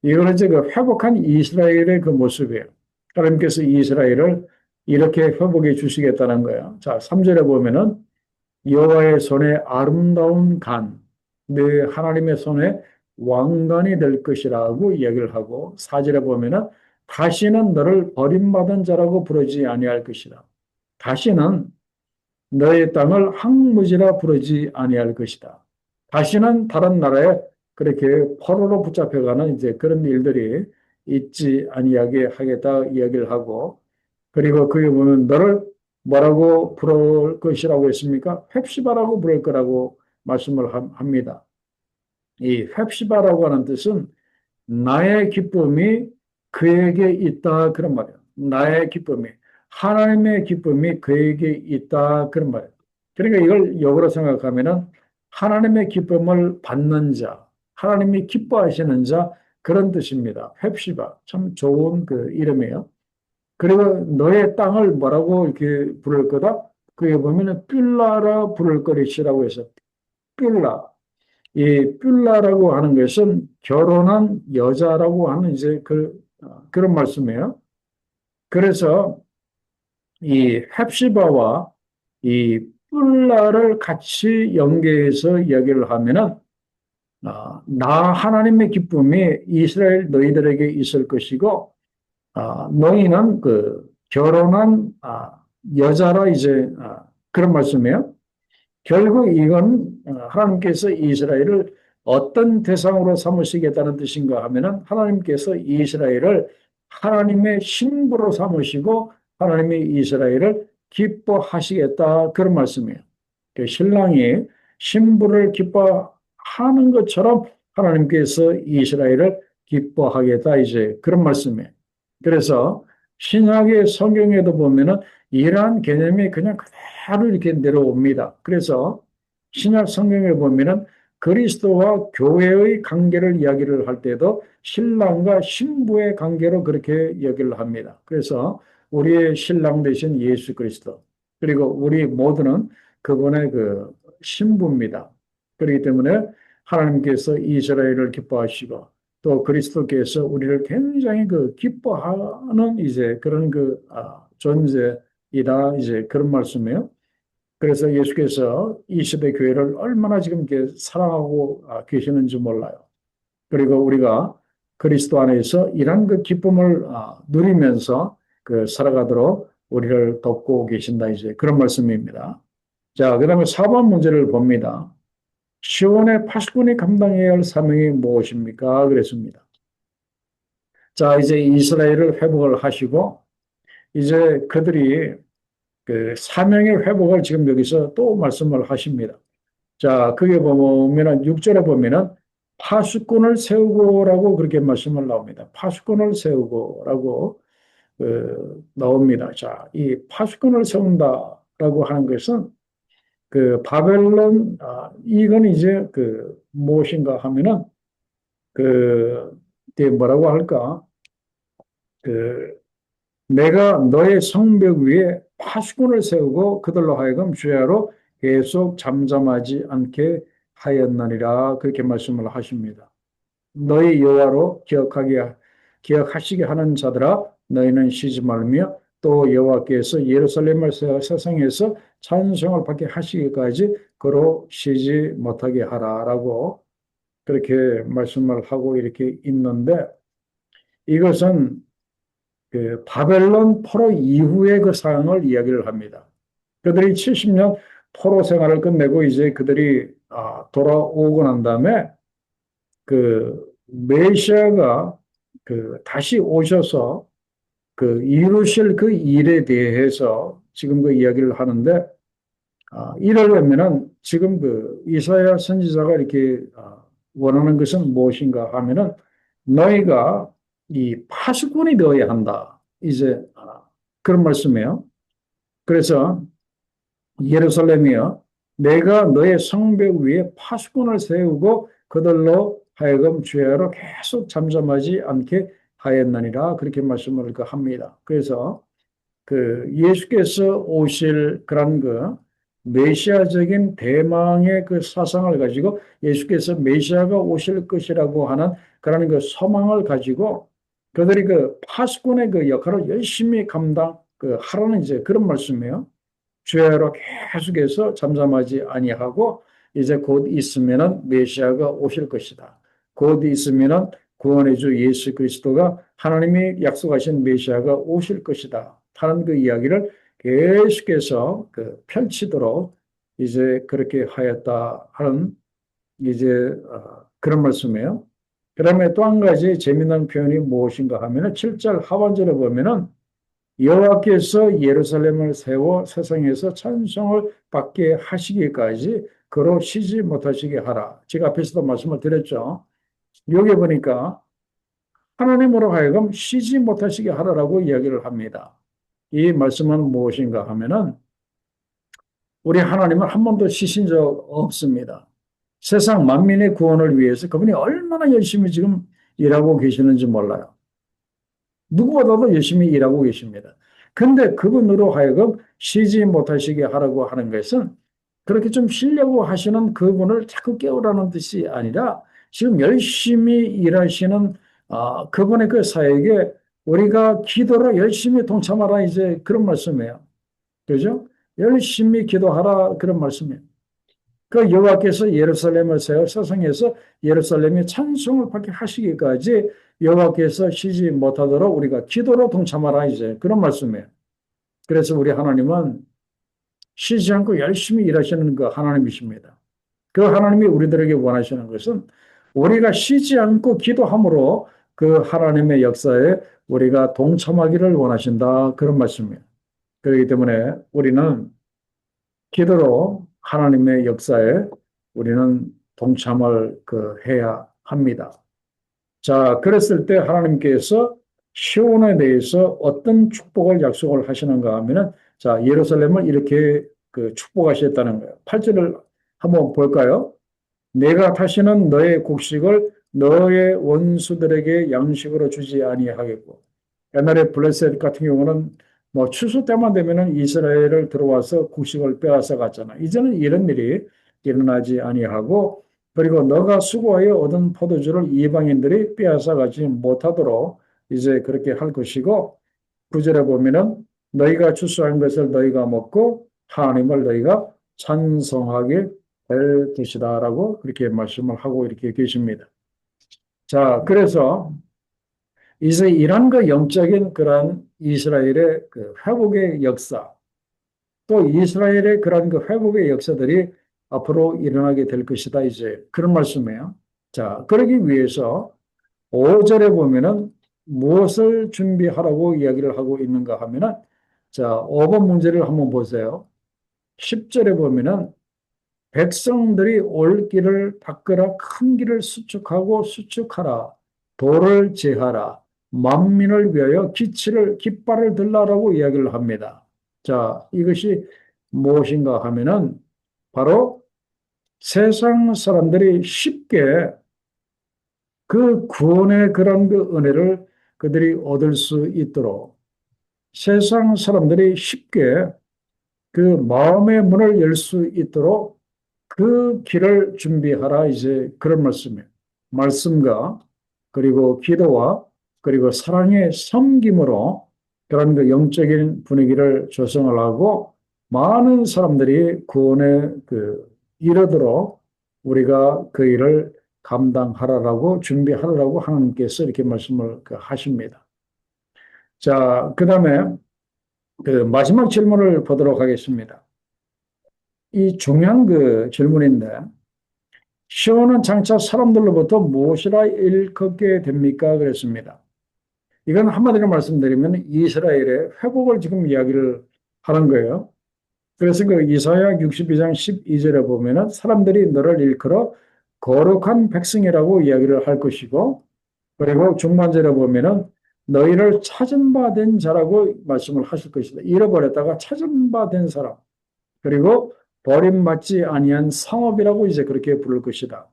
이거는 이제 그 회복한 이스라엘의 그 모습이에요. 하나님께서 이스라엘을 이렇게 회복해 주시겠다는 거예요. 자, 3절에 보면은 여호와의 손에 아름다운 간, 네 하나님의 손에 왕관이 될 것이라고 이야기를 하고 4절에 보면은 다시는 너를 버림받은 자라고 부르지 아니할 것이다. 다시는 너의 땅을 황무지라 부르지 아니할 것이다. 다시는 다른 나라에 그렇게 포로로 붙잡혀가는 이제 그런 일들이 있지 아니하게 하겠다 이야기를 하고 그리고 거기 보면 너를 뭐라고 부를 것이라고 했습니까? 헵시바라고 부를 거라고 말씀을 합니다. 이 헵시바라고 하는 뜻은 나의 기쁨이 그에게 있다 그런 말이에요. 나의 기쁨이 하나님의 기쁨이 그에게 있다 그런 말이에요. 그러니까 이걸 역으로 생각하면은 하나님의 기쁨을 받는 자, 하나님이 기뻐하시는 자 그런 뜻입니다. 헵시바 참 좋은 그 이름이에요. 그리고 너의 땅을 뭐라고 이렇게 부를 거다? 그게 보면은 뷸라라 부를 것이라고 해서 뷸라 이 뷸라라고 하는 것은 결혼한 여자라고 하는 이제 그런 말씀이에요. 그래서 이 헵시바와 이 뿔라를 같이 연계해서 이야기를 하면은 나 하나님의 기쁨이 이스라엘 너희들에게 있을 것이고, 너희는 그 결혼한 여자라 이제 그런 말씀이에요. 결국 이건 하나님께서 이스라엘을 어떤 대상으로 삼으시겠다는 뜻인가 하면은 하나님께서 이스라엘을 하나님의 신부로 삼으시고 하나님이 이스라엘을 기뻐하시겠다 그런 말씀이에요. 그 신랑이 신부를 기뻐하는 것처럼 하나님께서 이스라엘을 기뻐하겠다 이제 그런 말씀이에요. 그래서 신약의 성경에도 보면은 이러한 개념이 그냥 그대로 이렇게 내려옵니다. 그래서 신약 성경에 보면은 그리스도와 교회의 관계를 이야기를 할 때도 신랑과 신부의 관계로 그렇게 이야기를 합니다. 그래서 우리의 신랑 되신 예수 그리스도 그리고 우리 모두는 그분의 그 신부입니다. 그렇기 때문에 하나님께서 이스라엘을 기뻐하시고 또 그리스도께서 우리를 굉장히 그 기뻐하는 이제 그런 그 존재이다 이제 그런 말씀이에요. 그래서 예수께서 이 시대 교회를 얼마나 지금 이렇게 사랑하고 계시는지 몰라요. 그리고 우리가 그리스도 안에서 이런 그 기쁨을 누리면서 그 살아가도록 우리를 돕고 계신다 이제 그런 말씀입니다. 자, 그다음에 4번 문제를 봅니다. 시온의 파수꾼이 감당해야 할 사명이 무엇입니까? 그랬습니다. 자, 이제 이스라엘을 회복을 하시고 이제 그들이 그 사명의 회복을 지금 여기서 또 말씀을 하십니다. 자, 그게 보면은 6절에 보면은 파수꾼을 세우고라고 그렇게 말씀을 나옵니다. 파수꾼을 세우고라고 나옵니다. 자, 이 파수꾼을 세운다라고 하는 것은 그 바벨론 이건 이제 그 무엇인가 하면은 그 이게 뭐라고 할까? 그 내가 너의 성벽 위에 파수꾼을 세우고 그들로 하여금 주야로 계속 잠잠하지 않게 하였나니라 그렇게 말씀을 하십니다. 너희 여호와로 기억하시게 하는 자들아 너희는 쉬지 말며 또 여호와께서 예루살렘을 세상에서 찬송을 받게 하시기까지 그로 쉬지 못하게 하라라고 그렇게 말씀을 하고 이렇게 있는데 이것은 그 바벨론 포로 이후의 그 상황을 이야기를 합니다. 그들이 70년 포로 생활을 끝내고 이제 그들이 돌아오고 난 다음에 그 메시아가 그 다시 오셔서 그 이루실 그 일에 대해서 지금 그 이야기를 하는데 이러려면은 지금 그 이사야 선지자가 이렇게 원하는 것은 무엇인가 하면은 너희가 이 파수꾼이 되어야 한다. 이제 그런 말씀이에요. 그래서 예루살렘이여 내가 너의 성벽 위에 파수꾼을 세우고 그들로 하여금 주야로 계속 잠잠하지 않게 하였느니라 그렇게 말씀을 합니다. 그래서 그 예수께서 오실 그런 그 메시아적인 대망의 그 사상을 가지고 예수께서 메시아가 오실 것이라고 하는 그런 그 소망을 가지고 그들이 그 파수꾼의 그 역할을 열심히 하라는 이제 그런 말씀이에요. 주야로 계속해서 잠잠하지 아니하고 이제 곧 있으면은 메시아가 오실 것이다. 곧 있으면은 구원의 주 예수 그리스도가 하나님이 약속하신 메시아가 오실 것이다. 하는 그 이야기를 계속해서 그 펼치도록 이제 그렇게 하였다 하는 이제 그런 말씀이에요. 그다음에 또 한 가지 재미난 표현이 무엇인가 하면은 7절 하반절에 보면은 여호와께서 예루살렘을 세워 세상에서 찬송을 받게 하시기까지 그로 쉬지 못하시게 하라. 제가 앞에서도 말씀을 드렸죠. 여기 보니까 하나님으로 하여금 쉬지 못하시게 하라라고 이야기를 합니다. 이 말씀은 무엇인가 하면은 우리 하나님은 한 번도 쉬신 적 없습니다. 세상 만민의 구원을 위해서 그분이 얼마나 열심히 지금 일하고 계시는지 몰라요. 누구보다도 열심히 일하고 계십니다. 근데 그분으로 하여금 쉬지 못하시게 하라고 하는 것은 그렇게 좀 쉬려고 하시는 그분을 자꾸 깨우라는 뜻이 아니라 지금 열심히 일하시는 그분의 그 사역에 우리가 기도로 열심히 동참하라 이제 그런 말씀이에요. 그죠? 열심히 기도하라 그런 말씀이에요. 그 여호와께서 예루살렘을 세워 서성해서 예루살렘이 찬송을 받게 하시기까지 여호와께서 쉬지 못하도록 우리가 기도로 동참하라 이제 그런 말씀이에요. 그래서 우리 하나님은 쉬지 않고 열심히 일하시는 그 하나님이십니다. 그 하나님이 우리들에게 원하시는 것은 우리가 쉬지 않고 기도함으로 그 하나님의 역사에 우리가 동참하기를 원하신다. 그런 말씀이에요. 그렇기 때문에 우리는 기도로 하나님의 역사에 우리는 동참을 해야 합니다. 자, 그랬을 때 하나님께서 시온에 대해서 어떤 축복을 약속을 하시는가 하면은 자, 예루살렘을 이렇게 축복하셨다는 거예요. 8절을 한번 볼까요? 내가 다시는 너의 곡식을 너의 원수들에게 양식으로 주지 아니하겠고. 옛날에 블레셋 같은 경우는 뭐 추수 때만 되면은 이스라엘을 들어와서 곡식을 빼앗아 갔잖아. 이제는 이런 일이 일어나지 아니하고 그리고 너가 수고하여 얻은 포도주를 이방인들이 빼앗아 가지 못하도록 이제 그렇게 할 것이고 구절에 보면은 너희가 추수한 것을 너희가 먹고 하나님을 너희가 찬송하게 될 것이다라고 그렇게 말씀을 하고 이렇게 계십니다. 자, 그래서 이제 이런 그 영적인 그런 이스라엘의 그 회복의 역사, 또 이스라엘의 그런 그 회복의 역사들이 앞으로 일어나게 될 것이다. 이제 그런 말씀이에요. 자, 그러기 위해서 5절에 보면은 무엇을 준비하라고 이야기를 하고 있는가 하면은 자, 5번 문제를 한번 보세요. 10절에 보면은 백성들이 올 길을 닦으라 큰 길을 수축하고 수축하라 돌을 제하라 만민을 위하여 깃발을 들라라고 이야기를 합니다. 자, 이것이 무엇인가 하면은 바로 세상 사람들이 쉽게 그 구원의 그런 그 은혜를 그들이 얻을 수 있도록 세상 사람들이 쉽게 그 마음의 문을 열 수 있도록 그 길을 준비하라 이제 그런 말씀이에요. 말씀과 그리고 기도와 그리고 사랑의 섬김으로 그런 그 영적인 분위기를 조성을 하고 많은 사람들이 구원에 이르도록 우리가 그 일을 감당하라라고 준비하라라고 하나님께서 이렇게 말씀을 하십니다. 자, 그다음에 마지막 질문을 보도록 하겠습니다. 이 중요한 그 질문인데 시온은 장차 사람들로부터 무엇이라 일컫게 됩니까? 그랬습니다. 이건 한마디로 말씀드리면 이스라엘의 회복을 지금 이야기를 하는 거예요. 그래서 그 이사야 62장 12절에 보면은 사람들이 너를 일컬어 거룩한 백성이라고 이야기를 할 것이고 그리고 중반절에 보면은 너희를 찾은 바 된 자라고 말씀을 하실 것이다. 잃어버렸다가 찾은 바 된 사람. 그리고 버림받지 아니한 성읍이라고 이제 그렇게 부를 것이다.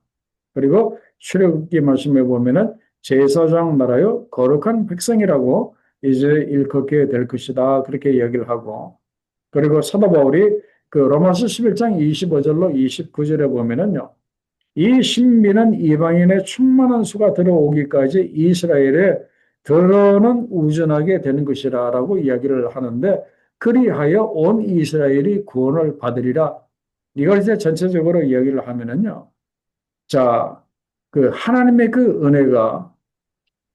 그리고 출애굽기 말씀에 보면은 제사장 나라요 거룩한 백성이라고 이제 일컫게 될 것이다. 그렇게 이야기를 하고 그리고 사도 바울이 그 로마서 11장 25절로 29절에 보면은요. 이 신비는 이방인의 충만한 수가 들어오기까지 이스라엘에 더러는 우전하게 되는 것이라라고 이야기를 하는데 그리하여 온 이스라엘이 구원을 받으리라. 이걸 이제 전체적으로 이야기를 하면은요. 자, 그 하나님의 그 은혜가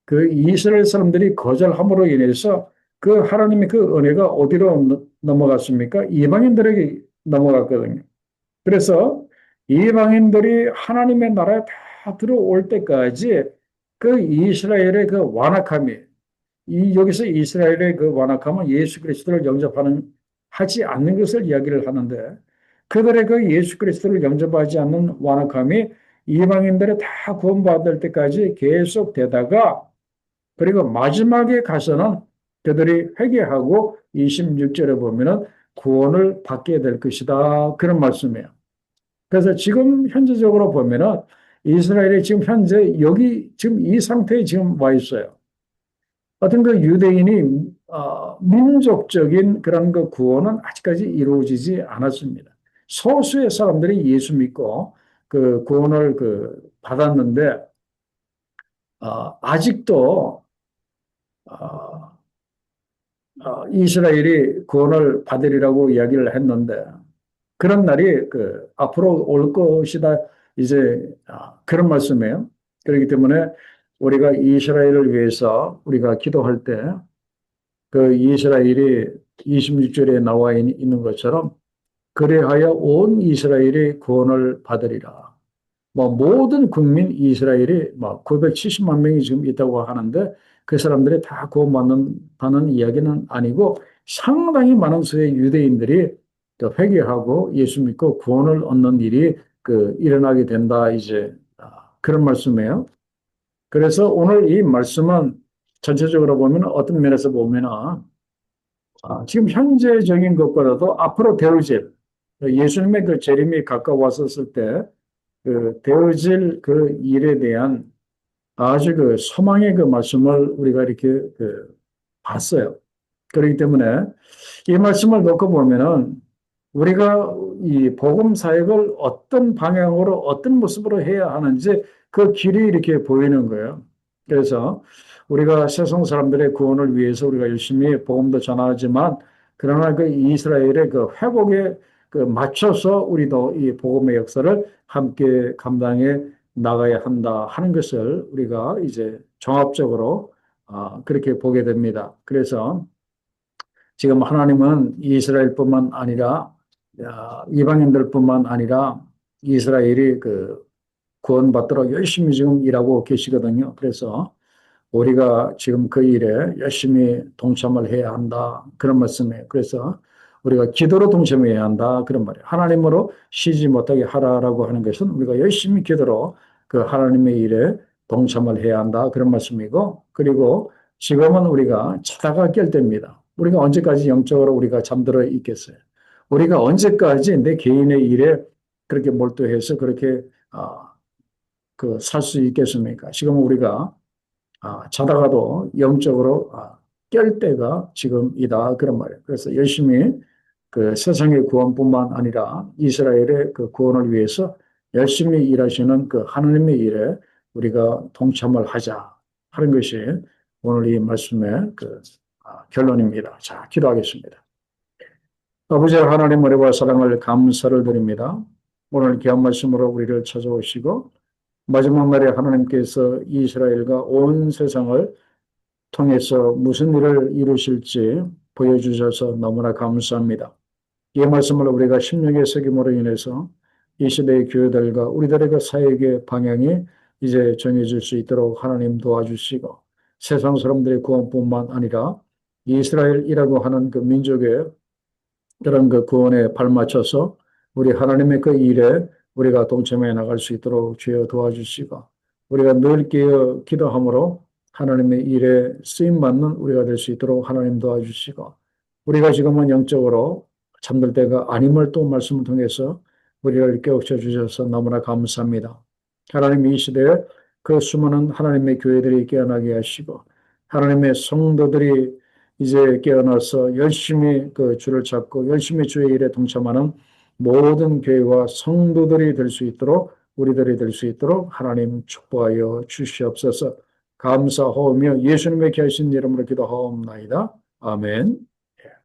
그 이스라엘 사람들이 거절함으로 인해서 그 하나님의 그 은혜가 어디로 넘어갔습니까? 이방인들에게 넘어갔거든요. 그래서 이방인들이 하나님의 나라에 다 들어올 때까지 그 이스라엘의 그 완악함이 여기서 이스라엘의 그 완악함은 예수 그리스도를 영접하는 하지 않는 것을 이야기를 하는데 그들의 그 예수 그리스도를 영접하지 않는 완악함이 이방인들이 다 구원받을 때까지 계속 되다가 그리고 마지막에 가서는 그들이 회개하고 26절에 보면은 구원을 받게 될 것이다. 그런 말씀이에요. 그래서 지금 현재적으로 보면은 이스라엘이 지금 현재 여기 지금 이 상태에 지금 와 있어요. 어떤 그 유대인이 민족적인 그런 그 구원은 아직까지 이루어지지 않았습니다. 소수의 사람들이 예수 믿고 그 구원을 받았는데 아직도 어, 이스라엘이 구원을 받으리라고 이야기를 했는데 그런 날이 앞으로 올 것이다. 이제 그런 말씀이에요. 그렇기 때문에 우리가 이스라엘을 위해서 우리가 기도할 때 그 이스라엘이 26절에 나와 있는 것처럼 그리하여 온 이스라엘이 구원을 받으리라. 뭐 모든 국민 이스라엘이 뭐 970만 명이 지금 있다고 하는데 그 사람들이 다 구원받는다는 이야기는 아니고 상당히 많은 수의 유대인들이 또 회개하고 예수 믿고 구원을 얻는 일이 일어나게 된다. 이제 그런 말씀이에요. 그래서 오늘 이 말씀은 전체적으로 보면 어떤 면에서 보면은 지금 현재적인 것보다도 앞으로 되어질 예수님의 그 재림이 가까웠었을 때 되어질 그 일에 대한 아주 소망의 그 말씀을 우리가 이렇게 봤어요. 그렇기 때문에 이 말씀을 놓고 보면은 우리가 이 복음 사역을 어떤 방향으로 어떤 모습으로 해야 하는지 그 길이 이렇게 보이는 거예요. 그래서 우리가 세상 사람들의 구원을 위해서 우리가 열심히 복음도 전하지만 그러나 그 이스라엘의 그 회복에 맞춰서 우리도 이 복음의 역사를 함께 감당해 나가야 한다 하는 것을 우리가 이제 종합적으로 그렇게 보게 됩니다. 그래서 지금 하나님은 이스라엘뿐만 아니라 이방인들뿐만 아니라 이스라엘이 구원받도록 열심히 지금 일하고 계시거든요. 그래서 우리가 지금 그 일에 열심히 동참을 해야 한다. 그런 말씀이에요. 그래서 우리가 기도로 동참해야 한다. 그런 말이에요. 하나님으로 쉬지 못하게 하라라고 하는 것은 우리가 열심히 기도로 그 하나님의 일에 동참을 해야 한다. 그런 말씀이고, 그리고 지금은 우리가 자다가 깰 때입니다. 우리가 언제까지 영적으로 우리가 잠들어 있겠어요? 우리가 언제까지 내 개인의 일에 그렇게 몰두해서 그렇게 살 수 있겠습니까? 지금 우리가 자다가도 영적으로 깰 때가 지금이다. 그런 말이에요. 그래서 열심히 세상의 구원뿐만 아니라 이스라엘의 그 구원을 위해서 열심히 일하시는 그 하나님의 일에 우리가 동참을 하자 하는 것이 오늘 이 말씀의 결론입니다. 자, 기도하겠습니다. 아버지 하나님 은혜와 사랑을 감사를 드립니다. 오늘 귀한 말씀으로 우리를 찾아오시고 마지막 날에 하나님께서 이스라엘과 온 세상을 통해서 무슨 일을 이루실지 보여주셔서 너무나 감사합니다. 이 말씀을 우리가 심령의 새김으로 인해서 이 시대의 교회들과 우리들의 그 사역의 방향이 이제 정해질 수 있도록 하나님 도와주시고 세상 사람들의 구원뿐만 아니라 이스라엘이라고 하는 그 민족의 그런 그 구원에 발맞춰서 우리 하나님의 그 일에 우리가 동참해 나갈 수 있도록 주여 도와주시고 우리가 늘 깨어 기도함으로 하나님의 일에 쓰임받는 우리가 될 수 있도록 하나님 도와주시고 우리가 지금은 영적으로 잠들 때가 아님을 또 말씀을 통해서 우리를 깨우쳐 주셔서 너무나 감사합니다. 하나님 이 시대에 그 수많은 하나님의 교회들이 깨어나게 하시고 하나님의 성도들이 이제 깨어나서 열심히 그 주를 찾고 열심히 주의 일에 동참하는 모든 교회와 성도들이 될 수 있도록 우리들이 될 수 있도록 하나님 축복하여 주시옵소서. 감사하오며 예수님의 귀하신 이름으로 기도하옵나이다. 아멘.